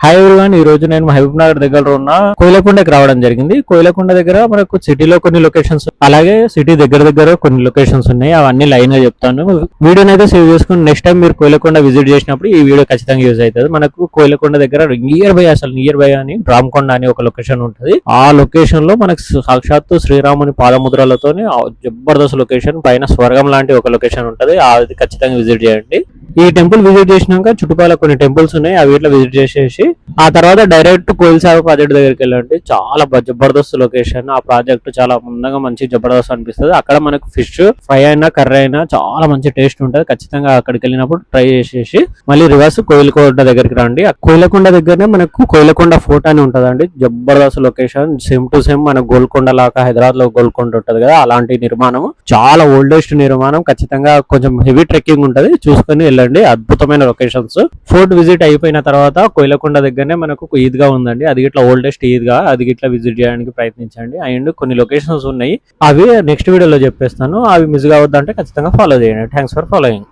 Hi everyone, ఈ రోజు నేను మహబూబ్ నగర్ దగ్గర ఉన్న కోయిలకొండకి రావడం జరిగింది. కోయిలకొండ దగ్గర మనకు సిటీలో కొన్ని లొకేషన్స్, అలాగే సిటీ దగ్గర కొన్ని లొకేషన్స్ ఉన్నాయి. అవన్నీ లైన్ గా చెప్తాను. వీడియోని అయితే సేవ్ చేసుకుని నెక్స్ట్ టైం మీరు కోయిలకొండ విజిట్ చేసినప్పుడు ఈ వీడియో ఖచ్చితంగా యూజ్ అవుతుంది. మనకు కోయిలకొండ దగ్గర నియర్ బై అని రామకొండ అని ఒక లొకేషన్ ఉంటుంది. ఆ లొకేషన్ లో మనకు సాక్షాత్తు శ్రీరాముని పాదముద్రలతో జబర్దస్త్ లొకేషన్, పైన స్వర్గం లాంటి ఒక లొకేషన్ ఉంటుంది. అది ఖచ్చితంగా విజిట్ చేయండి. ఈ టెంపుల్ విజిట్ చేసినాక చుట్టుపక్కల కొన్ని టెంపుల్స్ ఉన్నాయి, అవి ఇట్లా విజిట్ చేసేసి ఆ తర్వాత డైరెక్ట్ కోయిల్సాగర్ ప్రాజెక్ట్ దగ్గరికి వెళ్ళండి. చాలా జబర్దస్త్ లొకేషన్. ఆ ప్రాజెక్ట్ చాలా ముందుగా మంచి జబర్దస్త్ అనిపిస్తుంది. అక్కడ మనకు ఫిష్ ఫ్రై అయినా కర్రీ అయినా చాలా మంచి టేస్ట్ ఉంటుంది. ఖచ్చితంగా అక్కడికి వెళ్ళినప్పుడు ట్రై చేసేసి మళ్ళీ రివర్స్ కోయిలకొండ దగ్గరికి రండి. ఆ కోయిలకొండ దగ్గరనే మనకు కోయిలకొండ ఫోర్ట్ అని ఉంటదండి. Jabardasth location, same to same మన గోల్కొండ లాగా హైదరాబాద్ లో గోల్కొండ ఉంటది కదా, అలాంటి నిర్మాణం, చాలా ఓల్డెస్ట్ నిర్మాణం. ఖచ్చితంగా కొంచెం హెవీ ట్రెక్కింగ్ ఉంటది, చూసుకొని వెళ్ళండి. అద్భుతమైన లొకేషన్స్. ఫోర్ట్ విజిట్ అయిపోయిన తర్వాత కోయిలకొండ దగ్గరనే మనకు ఈద్గా ఉందండి. అది ఇట్లా ఓల్డెస్ట్ ఈద్గా, అది ఇట్లా విజిట్ చేయడానికి ప్రయత్నించండి. అండ్ కొన్ని లొకేషన్స్ ఉన్నాయి, అవి నెక్స్ట్ వీడియోలో చెప్పేస్తాను. అవి మిస్ కావద్దంటే ఖచ్చితంగా ఫాలో చేయండి. Thanks for following.